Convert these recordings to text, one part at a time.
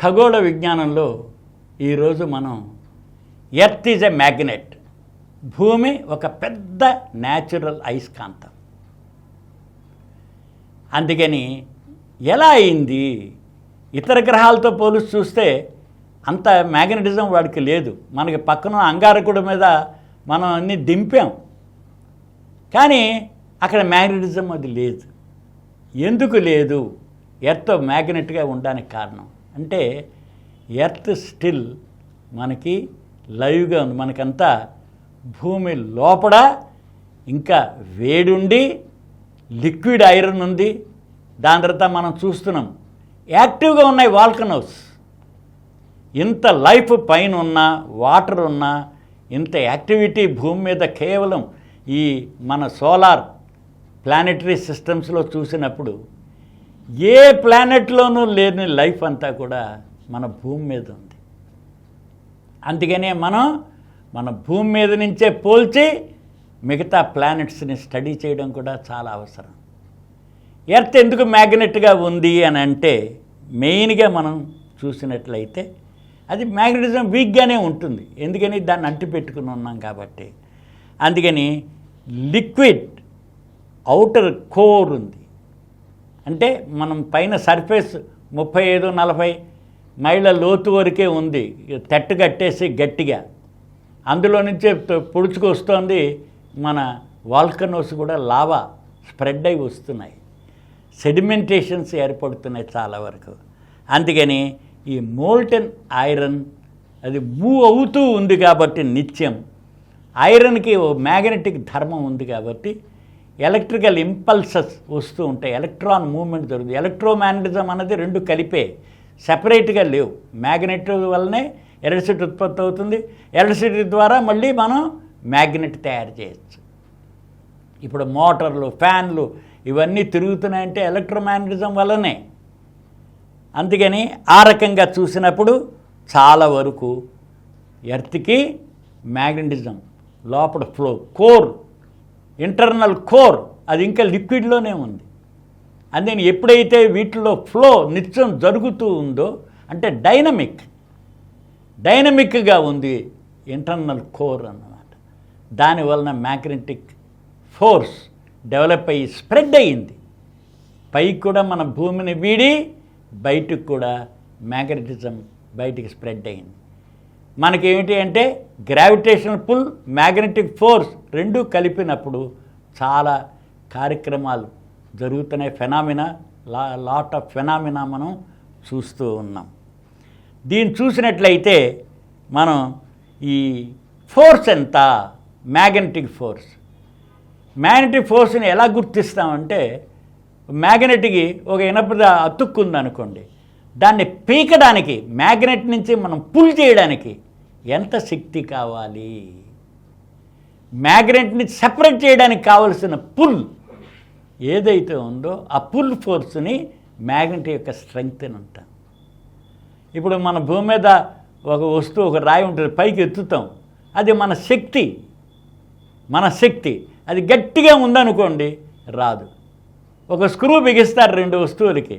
ఖగోళ విజ్ఞానంలో ఈరోజు మనం ఎర్త్ ఈజ్ ఎ మ్యాగ్నెట్, భూమి ఒక పెద్ద న్యాచురల్ అయస్కాంతం. అందుకని ఎలా అయింది, ఇతర గ్రహాలతో పోలిసి చూస్తే అంత మ్యాగ్నెటిజం వాడికి లేదు. మనకి పక్కన అంగారకుడి మీద మనం అన్నీ దింపాం, కానీ అక్కడ మ్యాగ్నెటిజం అది లేదు. ఎందుకు లేదు? ఎర్త్ మ్యాగ్నెట్గా ఉండడానికి కారణం అంటే ఎర్త్ స్టిల్ మనకి లైవ్గా ఉంది. మనకంతా భూమి లోపల ఇంకా వేడుండి లిక్విడ్ ఐరన్ ఉంది. దాని తర్వాత మనం చూస్తున్నాం యాక్టివ్గా ఉన్నాయి వాల్కనోస్. ఇంత లైఫ్ పైన ఉన్నా, వాటర్ ఉన్నా, ఇంత యాక్టివిటీ భూమి మీద కేవలం ఈ మన సోలార్ ప్లానెటరీ సిస్టమ్స్లో చూసినప్పుడు ఏ ప్లానెట్లోనూ లేని లైఫ్ అంతా కూడా మన భూమి మీద ఉంది. అందుకనే మన భూమి మీద నుంచే పోల్చి మిగతా ప్లానెట్స్ని స్టడీ చేయడం కూడా చాలా అవసరం. ఎర్త్ ఎందుకు మ్యాగ్నెట్గా ఉంది అని అంటే మెయిన్గా మనం చూసినట్లయితే అది మ్యాగ్నెటిజం వీక్గానే ఉంటుంది. ఎందుకని దాన్ని అంటిపెట్టుకుని ఉన్నాం కాబట్టి. అందుకని లిక్విడ్ ఔటర్ కోర్ ఉంది. అంటే మనం పైన సర్ఫేస్ 35-40 మైళ్ళ లోతు వరకే ఉంది, తెట్టు కట్టేసి గట్టిగా. అందులో నుంచే పొడుచుకు వస్తుంది. మన వాల్కనోస్ కూడా లావా స్ప్రెడ్ అయి వస్తున్నాయి, సెడిమెంటేషన్స్ ఏర్పడుతున్నాయి చాలా వరకు. అందుకని ఈ మోల్టెన్ ఐరన్ అది మూవ్ అవుతూ ఉంది కాబట్టి నిత్యం ఐరన్కి ఓ మ్యాగ్నెటిక్ ధర్మం ఉంది కాబట్టి ఎలక్ట్రికల్ ఇంపల్సెస్ వస్తూ ఉంటాయి, ఎలక్ట్రాన్ మూవ్మెంట్ జరుగుతుంది. ఎలక్ట్రోమాగ్నెటిజం అనేది రెండు కలిపే, సెపరేట్గా లేవు. మ్యాగ్నెట్ వల్లనే ఎలక్ట్రిసిటీ ఉత్పత్తి అవుతుంది, ఎలక్ట్రిసిటీ ద్వారా మళ్ళీ మనం మ్యాగ్నెట్ తయారు చేయొచ్చు. ఇప్పుడు మోటార్లు, ఫ్యాన్లు ఇవన్నీ తిరుగుతున్నాయంటే ఎలక్ట్రోమాగ్నెటిజం వల్లనే. అందుకని ఆ రకంగా చూసినప్పుడు చాలా వరకు ఎర్త్కి మ్యాగ్నెటిజం లోపల ఫ్లో, కోర్, ఇంటర్నల్ కోర్ అది ఇంకా లిక్విడ్లోనే ఉంది. అందుకని ఎప్పుడైతే వీటిలో ఫ్లో నిత్యం జరుగుతూ ఉందో అంటే డైనమిక్గా ఉంది ఇంటర్నల్ కోర్ అన్నమాట. దానివలన మ్యాగ్నెటిక్ ఫోర్స్ డెవలప్ అయ్యి స్ప్రెడ్ అయ్యింది. పైకి కూడా మన భూమిని వీడి బయటకు కూడా మ్యాగ్నెటిజం బయటికి స్ప్రెడ్ అయ్యింది. మనకేమిటి అంటే గ్రావిటేషనల్ పుల్, మ్యాగ్నెటిక్ ఫోర్స్ రెండూ కలిపినప్పుడు చాలా కార్యక్రమాలు జరుగుతున్నాయి. ఫెనామినా, లాట్ ఆఫ్ ఫెనామినా మనం చూస్తూ ఉన్నాం. దీన్ని చూసినట్లయితే మనం ఈ ఫోర్స్ ఎంత, మ్యాగ్నెటిక్ ఫోర్స్ని ఎలా గుర్తిస్తామంటే మ్యాగ్నెట్కి ఒక ఇనపద అతుక్కుందనుకోండి, దాన్ని పీకడానికి మ్యాగ్నెట్ నుంచి మనం పుల్ చేయడానికి ఎంత శక్తి కావాలి, మ్యాగ్నెట్ని సెపరేట్ చేయడానికి కావలసిన పుల్ ఏదైతే ఉందో ఆ పుల్ ఫోర్స్ని మ్యాగ్నెట్ యొక్క స్ట్రెంగ్త్ అని అంటాం. ఇప్పుడు మన భూమి మీద ఒక వస్తువు, ఒక రాయి ఉంటుంది, పైకి ఎత్తుతాం, అది మన శక్తి. అది గట్టిగా ఉందనుకోండి రాదు. ఒక స్క్రూ బిగిస్తారు 2 వస్తువులకి,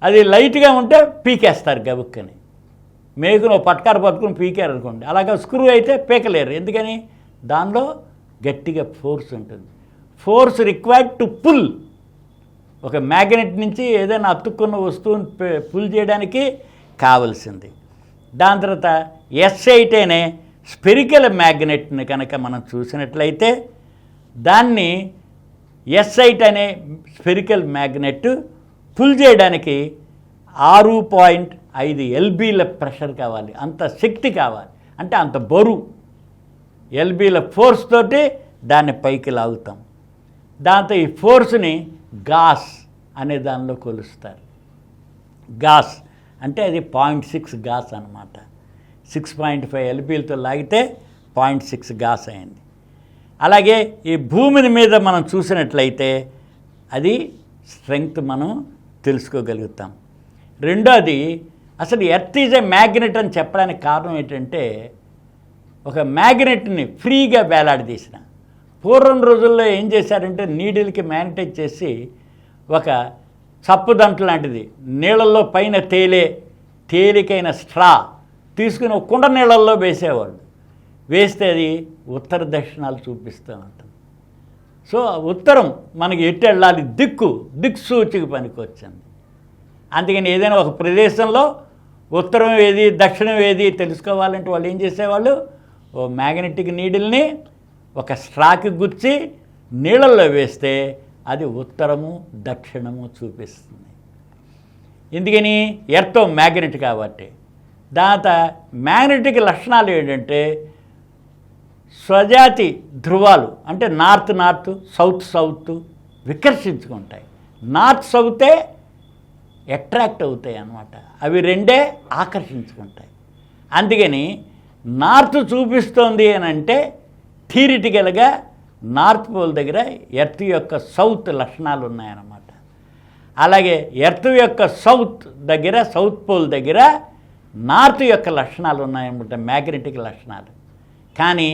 అది లైట్గా ఉంటే పీకేస్తారు గబుక్కని. మేకును పట్కారు పట్టుకుని పీకారు అనుకోండి, అలాగే స్క్రూ అయితే పీకలేరు. ఎందుకని? దానిలో గట్టిగా ఫోర్స్ ఉంటుంది. Force required to pull. ఒక మ్యాగ్నెట్ నుంచి ఏదైనా అతుక్కున్న వస్తువుని పుల్ చేయడానికి కావలసింది. దాని తర్వాత S8 అనే స్పెరికల్ మ్యాగ్నెట్ని కనుక మనం చూసినట్లయితే దాన్ని S8 అనే స్పెరికల్ మ్యాగ్నెట్ పుల్ చేయడానికి 6.5 LBల ప్రెషర్ కావాలి, అంత శక్తి కావాలి, అంటే అంత బరువు. LBల ఫోర్స్ తోటి దాన్ని పైకి లాగుతాం. దాంతో ఈ ఫోర్స్ని గాస్ అనే దానిలో కొలుస్తారు. గాస్ అంటే అది 0.6 గాస్ అన్నమాట. 6.5 LBలతో లాగితే 0.6 గాస్ అయింది. అలాగే ఈ భూమిని మీద మనం చూసినట్లయితే అది స్ట్రెంగ్త్ మనం తెలుసుకోగలుగుతాం. రెండోది, అసలు ఎర్త్ ఈజ్ ఏ మ్యాగ్నెట్ అని చెప్పడానికి కారణం ఏంటంటే ఒక మ్యాగ్నెట్ని ఫ్రీగా వేలాడదీసిన పూర్వం రోజుల్లో ఏం చేశారంటే నీడిల్కి మ్యాగ్నెటైజ్ చేసి ఒక చప్పుదంట లాంటిది నీళ్ళల్లో పైన తేలే తేలికైన స్ట్రా తీసుకుని ఒక కుండ నీళ్ళల్లో వేసేవాళ్ళు. వేస్తే అది ఉత్తర దక్షిణాలు చూపిస్తూ ఉంటుంది. సో ఉత్తరం మనకి ఎటు వెళ్ళాలి, దిక్సూచికి పనికొచ్చింది. అందుకని ఏదైనా ఒక ప్రదేశంలో ఉత్తరం ఏది దక్షిణం ఏది తెలుసుకోవాలంటే వాళ్ళు ఏం చేసేవాళ్ళు, ఓ మ్యాగ్నెటిక్ నీడిల్ని ఒక స్ట్రాకి గుచ్చి నీళ్ళల్లో వేస్తే అది ఉత్తరము దక్షిణము చూపిస్తుంది. ఎందుకని ఎర్త్ మ్యాగ్నెట్ కాబట్టి. దాంతో మ్యాగ్నెటిక్ లక్షణాలు ఏంటంటే స్వజాతి ధ్రువాలు అంటే నార్త్ సౌత్ వికర్షించుకుంటాయి. నార్త్ సౌతే అట్రాక్ట్ అవుతాయి అన్నమాట. అవి రెండే ఆకర్షించుకుంటాయి. అందుకని నార్త్ చూపిస్తోంది అని అంటే థియరిటికల్గా నార్త్ పోల్ దగ్గర ఎర్త్ యొక్క సౌత్ లక్షణాలు ఉన్నాయన్నమాట. అలాగే ఎర్త్ యొక్క సౌత్ పోల్ దగ్గర నార్త్ యొక్క లక్షణాలు ఉన్నాయన్నమాట, మ్యాగ్నెటిక్ లక్షణాలు. కానీ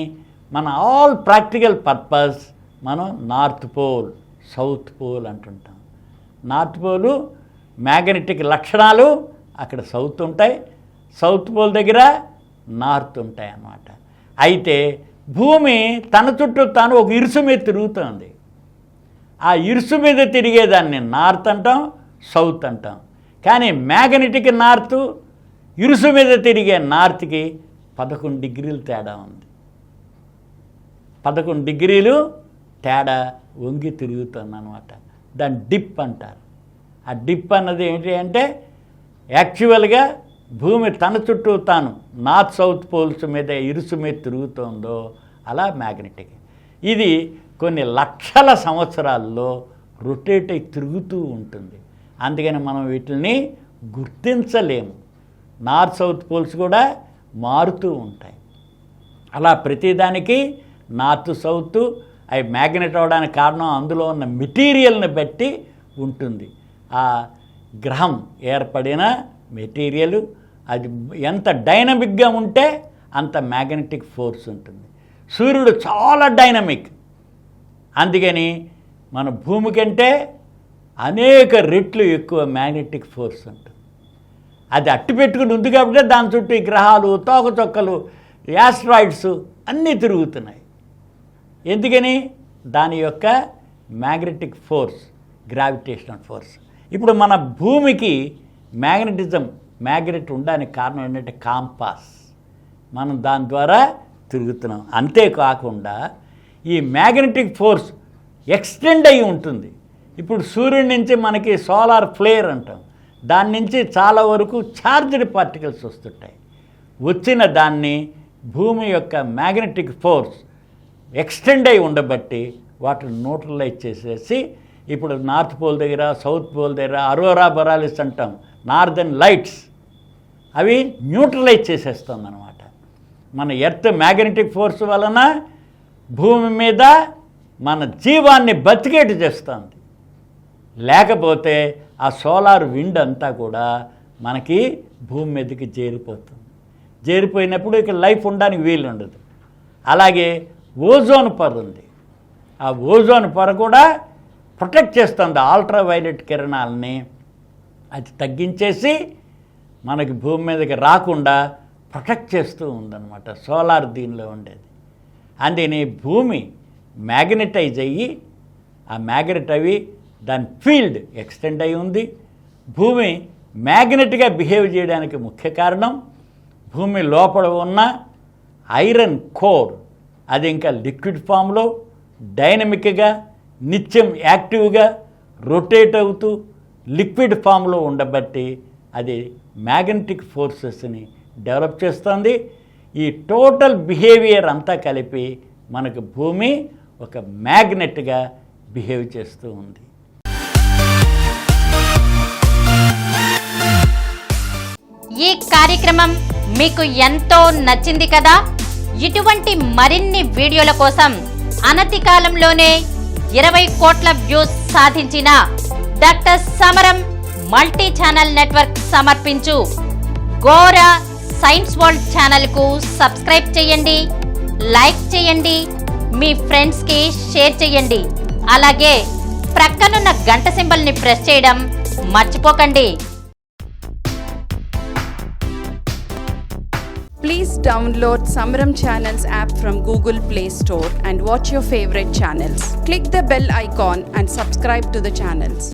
మన ఆల్ ప్రాక్టికల్ పర్పస్ మనం నార్త్ పోల్ సౌత్ పోల్ అంటుంటాం. నార్త్ పోలు మ్యాగ్నెటిక్ లక్షణాలు అక్కడ సౌత్ ఉంటాయి, సౌత్ పోల్ దగ్గర నార్త్ ఉంటాయి అన్నమాట. అయితే భూమి తన చుట్టూ తాను ఒక ఇరుసు మీద తిరుగుతుంది. ఆ ఇరుసు మీద తిరిగేదాన్ని నార్త్ అంటాం, సౌత్ అంటాం. కానీ మ్యాగ్నెటిక్ నార్త్ ఇరుసు మీద తిరిగే నార్త్కి 11 డిగ్రీలు తేడా ఉంది. 11 డిగ్రీలు తేడా వంగి తిరుగుతుంది అన్నమాట. దాన్ని డిప్ అంటారు. ఆ డిప్ అన్నది ఏంటి అంటే యాక్చువల్గా భూమి తన చుట్టూ తాను నార్త్ సౌత్ పోల్స్ మీద ఇరుసు మీద తిరుగుతుందో అలా మ్యాగ్నెటిక్. ఇది కొన్ని లక్షల సంవత్సరాల్లో రొటేట్ అయి తిరుగుతూ ఉంటుంది. అందుకని మనం వీటిని గుర్తించలేము. నార్త్ సౌత్ పోల్స్ కూడా మారుతూ ఉంటాయి. అలా ప్రతిదానికి నార్త్ సౌత్ అవి మ్యాగ్నెట్ అవడానికి కారణం అందులో ఉన్న మెటీరియల్ని బట్టి ఉంటుంది. ఆ గ్రహం ఏర్పడిన మెటీరియల్ అది ఎంత డైనమిక్గా ఉంటే అంత మ్యాగ్నెటిక్ ఫోర్స్ ఉంటుంది. సూర్యుడు చాలా డైనమిక్. అందుకని మన భూమి కంటే అనేక రెట్లు ఎక్కువ మ్యాగ్నెటిక్ ఫోర్స్ ఉంటుంది. అది అట్టి పెట్టుకుని ఉంది కాబట్టి దాని చుట్టూ ఈ గ్రహాలు తోకచొక్కలు యాస్ట్రాయిడ్స్ అన్నీ తిరుగుతున్నాయి. ఎందుకని దాని యొక్క మ్యాగ్నెటిక్ ఫోర్స్, గ్రావిటేషనల్ ఫోర్స్. ఇప్పుడు మన భూమికి మ్యాగ్నెట్ ఉండడానికి కారణం ఏంటంటే కాంపాస్. మనం దాని ద్వారా తిరుగుతున్నాం. అంతేకాకుండా ఈ మ్యాగ్నెటిక్ ఫోర్స్ ఎక్స్టెండ్ అయి ఉంటుంది. ఇప్పుడు సూర్యుడి నుంచి మనకి సోలార్ ఫ్లేర్ అంటాం. దాని నుంచి చాలా వరకు ఛార్జ్డ్ పార్టికల్స్ వస్తుంటాయి. వచ్చిన దాన్ని భూమి యొక్క మ్యాగ్నెటిక్ ఫోర్స్ ఎక్స్టెండ్ అయి ఉండబట్టి వాటిని న్యూట్రలైజ్ చేసేసి ఇప్పుడు నార్త్ పోల్ దగ్గర సౌత్ పోల్ దగ్గర అరోరా బొరాలిస్ అంటాం, నార్దర్న్ లైట్స్, అవి న్యూట్రలైజ్ చేసేస్తుంది అనమాట. మన ఎర్త్ మ్యాగ్నెటిక్ ఫోర్స్ వలన భూమి మీద మన జీవాన్ని బతికేటు చేస్తుంది. లేకపోతే ఆ సోలార్ విండ్ అంతా కూడా మనకి భూమి మీదకి చేరిపోతుంది. చేరిపోయినప్పుడు ఇక లైఫ్ ఉండడానికి వీలు ఉండదు. అలాగే ఓజోన్ పొర ఉంది. ఆ ఓజోన్ పొర కూడా ప్రొటెక్ట్ చేస్తుంది అల్ట్రావైలెట్ కిరణాలని. అది తగ్గించేసి మనకి భూమి మీదకి రాకుండా ప్రొటెక్ట్ చేస్తూ ఉందన్నమాట సోలార్ దీనిలో ఉండేది. అందుకని భూమి మ్యాగ్నెటైజ్ అయ్యి ఆ మ్యాగ్నెట్ అవి దాని ఫీల్డ్ ఎక్స్టెండ్ అయి ఉంది. భూమి మ్యాగ్నెట్గా బిహేవ్ చేయడానికి ముఖ్య కారణం భూమి లోపల ఉన్న ఐరన్ కోర్. అది ఇంకా లిక్విడ్ ఫామ్లో డైనమిక్గా నిత్యం యాక్టివ్గా రొటేట్ అవుతూ లిక్విడ్ ఫామ్లో ఉండబట్టి అది మ్యాగ్నెటిక్ ఫోర్సెస్ని డెవలప్ చేస్తుంది. ఈ టోటల్ బిహేవియర్ అంతా కలిపి మనకు భూమి ఒక మ్యాగ్నెట్గా బిహేవ్ చేస్తూ ఉంది. ఈ కార్యక్రమం మీకు ఎంతో నచ్చింది కదా. ఇటువంటి మరిన్ని వీడియోల కోసం అనతి కాలంలోనే 20 కోట్ల వ్యూస్ సాధించిన డాక్టర్ సమరం మల్టీ ఛానల్ నెట్వర్క్ సమర్పించు గోరా సైన్స్ వరల్డ్ ఛానల్కు సబ్స్క్రైబ్ చేయండి, లైక్ చేయండి, మీ ఫ్రెండ్స్కి షేర్ చేయండి. అలాగే ప్రక్కనున్న గంట సింబల్ని ప్రెస్ చేయడం మర్చిపోకండి. download Samaram Channels app from Google Play Store and watch your favorite channels. Click the bell icon and subscribe to the channels.